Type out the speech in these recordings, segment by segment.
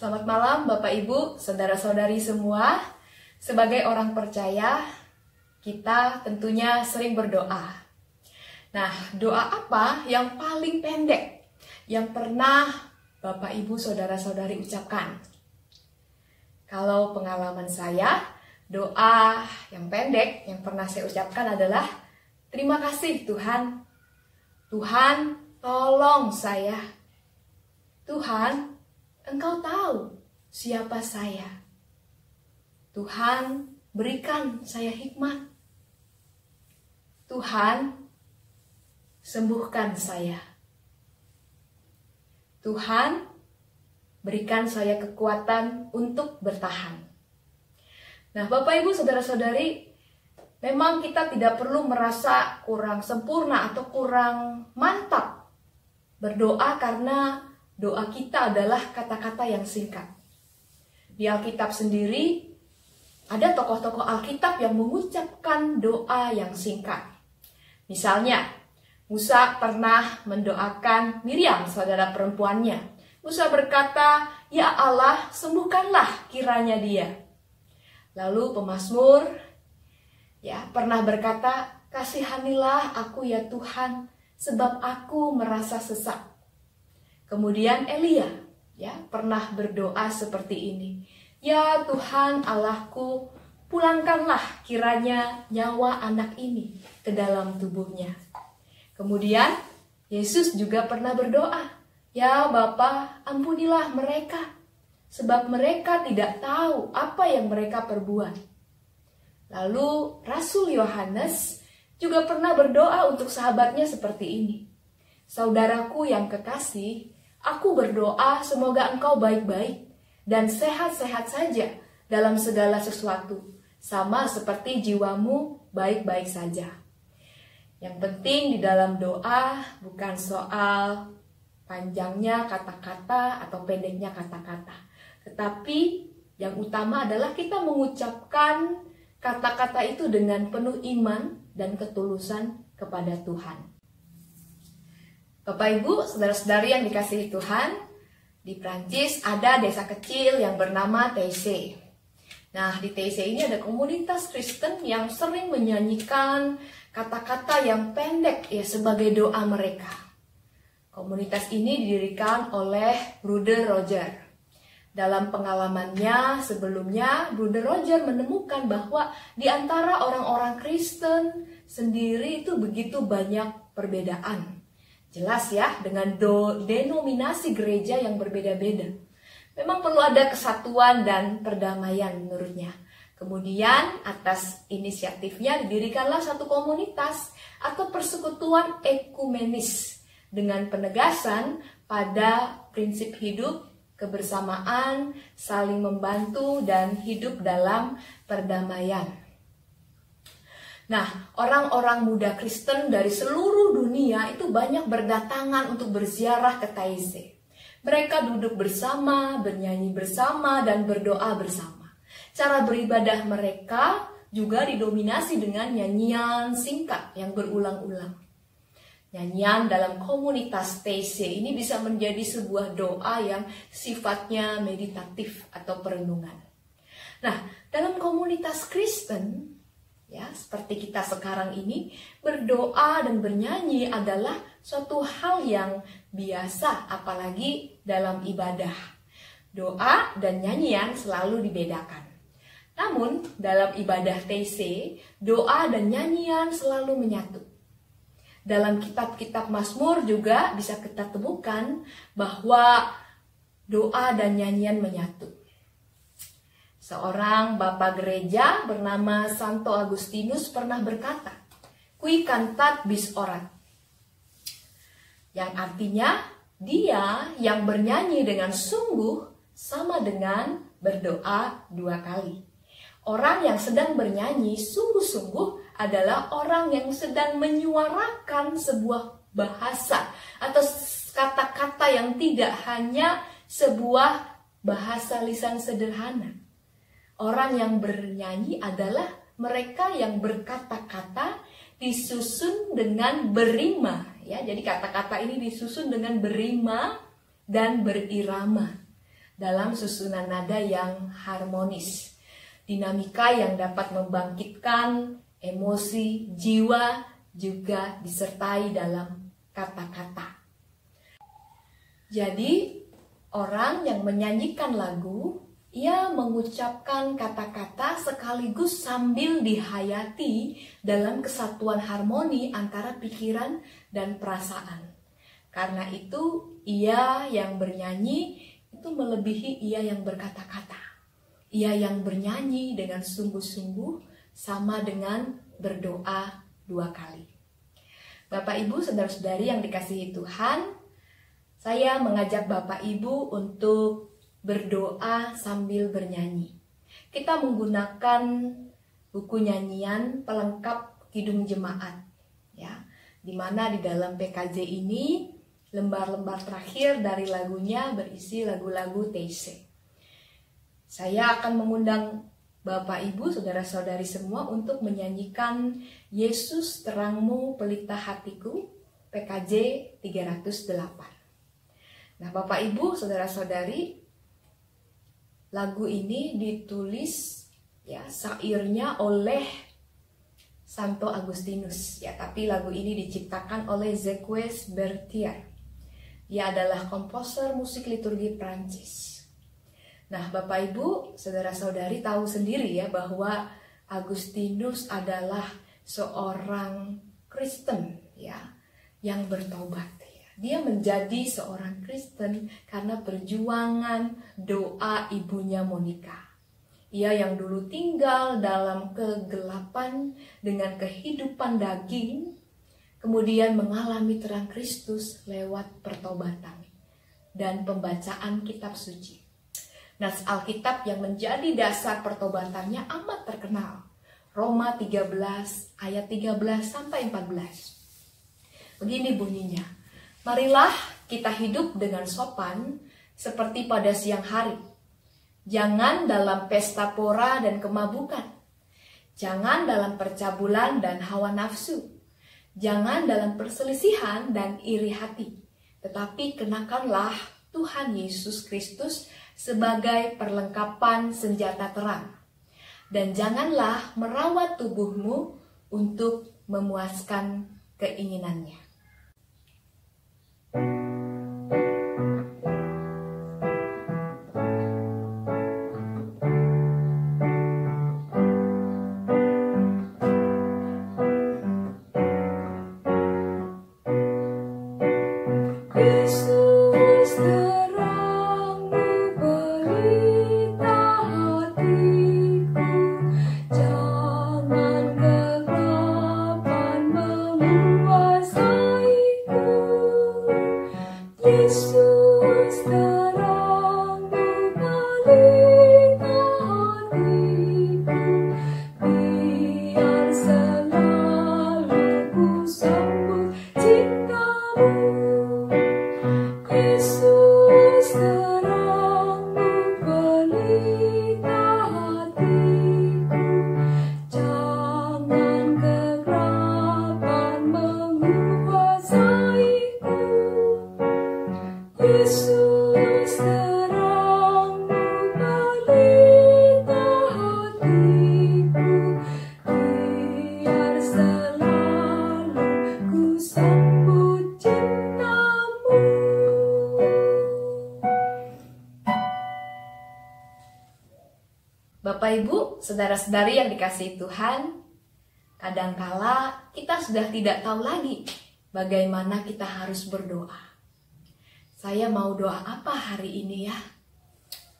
Selamat malam Bapak Ibu, saudara-saudari semua. Sebagai orang percaya, kita tentunya sering berdoa. Nah, doa apa yang paling pendek yang pernah Bapak Ibu, saudara-saudari ucapkan? Kalau pengalaman saya, doa yang pendek yang pernah saya ucapkan adalah terima kasih Tuhan. Tuhan, tolong saya. Tuhan, Engkau tahu siapa saya. Tuhan, berikan saya hikmat. Tuhan, sembuhkan saya. Tuhan, berikan saya kekuatan untuk bertahan. Nah, Bapak Ibu, saudara-saudari, memang kita tidak perlu merasa kurang sempurna atau kurang mantap berdoa karena doa kita adalah kata-kata yang singkat. Di Alkitab sendiri, ada tokoh-tokoh Alkitab yang mengucapkan doa yang singkat. Misalnya, Musa pernah mendoakan Miriam, saudara perempuannya. Musa berkata, "Ya Allah, sembuhkanlah kiranya dia." Lalu pemazmur pernah berkata, "Kasihanilah aku ya Tuhan, sebab aku merasa sesak." Kemudian Elia pernah berdoa seperti ini. "Ya Tuhan Allahku, pulangkanlah kiranya nyawa anak ini ke dalam tubuhnya." Kemudian Yesus juga pernah berdoa. "Ya Bapa, ampunilah mereka, sebab mereka tidak tahu apa yang mereka perbuat." Lalu Rasul Yohanes juga pernah berdoa untuk sahabatnya seperti ini. "Saudaraku yang kekasih, aku berdoa semoga engkau baik-baik dan sehat-sehat saja dalam segala sesuatu, sama seperti jiwamu baik-baik saja." Yang penting di dalam doa bukan soal panjangnya kata-kata atau pendeknya kata-kata, tetapi yang utama adalah kita mengucapkan kata-kata itu dengan penuh iman dan ketulusan kepada Tuhan. Bapak Ibu, saudara-saudari yang dikasihi Tuhan, di Prancis ada desa kecil yang bernama Teisse. Nah, di Teisse ini ada komunitas Kristen yang sering menyanyikan kata-kata yang pendek sebagai doa mereka. Komunitas ini didirikan oleh Bruder Roger. Dalam pengalamannya sebelumnya, Bruder Roger menemukan bahwa di antara orang-orang Kristen sendiri itu begitu banyak perbedaan. Jelas dengan denominasi gereja yang berbeda-beda. Memang perlu ada kesatuan dan perdamaian menurutnya. Kemudian atas inisiatifnya didirikanlah satu komunitas atau persekutuan ekumenis dengan penegasan pada prinsip hidup, kebersamaan, saling membantu, dan hidup dalam perdamaian. Nah, orang-orang muda Kristen dari seluruh dunia itu banyak berdatangan untuk berziarah ke Teisse. Mereka duduk bersama, bernyanyi bersama, dan berdoa bersama. Cara beribadah mereka juga didominasi dengan nyanyian singkat yang berulang-ulang. Nyanyian dalam komunitas Teisse ini bisa menjadi sebuah doa yang sifatnya meditatif atau perenungan. Nah, dalam komunitas Kristen, seperti kita sekarang ini, berdoa dan bernyanyi adalah suatu hal yang biasa, apalagi dalam ibadah. Doa dan nyanyian selalu dibedakan. Namun, dalam ibadah Teisse, doa dan nyanyian selalu menyatu. Dalam kitab-kitab Mazmur juga bisa kita temukan bahwa doa dan nyanyian menyatu. Seorang bapak gereja bernama Santo Agustinus pernah berkata, "Qui cantat bis orat." Yang artinya, dia yang bernyanyi dengan sungguh sama dengan berdoa 2 kali. Orang yang sedang bernyanyi sungguh-sungguh adalah orang yang sedang menyuarakan sebuah bahasa atau kata-kata yang tidak hanya sebuah bahasa lisan sederhana. Orang yang bernyanyi adalah mereka yang berkata-kata disusun dengan berima. Jadi kata-kata ini disusun dengan berima dan berirama. dalam susunan nada yang harmonis. Dinamika yang dapat membangkitkan emosi, jiwa, juga disertai dalam kata-kata. Jadi, orang yang menyanyikan lagu, ia mengucapkan kata-kata sekaligus sambil dihayati dalam kesatuan harmoni antara pikiran dan perasaan. Karena itu, ia yang bernyanyi itu melebihi ia yang berkata-kata. Ia yang bernyanyi dengan sungguh-sungguh sama dengan berdoa 2 kali. Bapak, Ibu, saudara-saudari yang dikasihi Tuhan, saya mengajak Bapak Ibu untuk berdoa sambil bernyanyi. Kita menggunakan buku nyanyian pelengkap Kidung Jemaat, ya, di mana di dalam PKJ ini lembar-lembar terakhir dari lagunya berisi lagu-lagu TC. Saya akan mengundang Bapak, Ibu, saudara-saudari semua untuk menyanyikan Yesus Terangmu Pelita Hatiku, PKJ 308. Nah, Bapak, Ibu, saudara-saudari, lagu ini ditulis ya syairnya oleh Santo Agustinus ya, tapi lagu ini diciptakan oleh Jacques Berthier. Dia adalah komposer musik liturgi Prancis. Nah, Bapak, Ibu, saudara-saudari tahu sendiri ya bahwa Agustinus adalah seorang Kristen ya yang bertobat. Dia menjadi seorang Kristen karena perjuangan doa ibunya Monica. Ia yang dulu tinggal dalam kegelapan dengan kehidupan daging, kemudian mengalami terang Kristus lewat pertobatan dan pembacaan kitab suci. Nas Alkitab yang menjadi dasar pertobatannya amat terkenal. Roma 13 ayat 13 sampai 14. Begini bunyinya. Marilah kita hidup dengan sopan seperti pada siang hari. Jangan dalam pesta pora dan kemabukan. Jangan dalam percabulan dan hawa nafsu. Jangan dalam perselisihan dan iri hati. Tetapi kenakanlah Tuhan Yesus Kristus sebagai perlengkapan senjata terang. Dan janganlah merawat tubuhmu untuk memuaskan keinginannya. Bapak, Ibu, saudara-saudari yang dikasihi Tuhan, kadangkala kita sudah tidak tahu lagi bagaimana kita harus berdoa. Saya mau doa apa hari ini ya?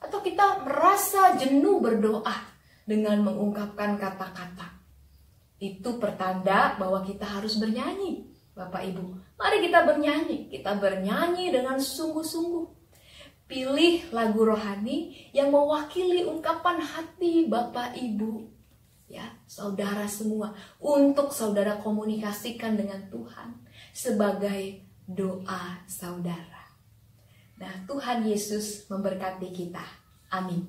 Atau kita merasa jenuh berdoa dengan mengungkapkan kata-kata. Itu pertanda bahwa kita harus bernyanyi, Bapak, Ibu. Mari kita bernyanyi dengan sungguh-sungguh. Pilih lagu rohani yang mewakili ungkapan hati Bapak, Ibu, ya, saudara semua, untuk saudara komunikasikan dengan Tuhan sebagai doa saudara. Nah, Tuhan Yesus memberkati kita. Amin.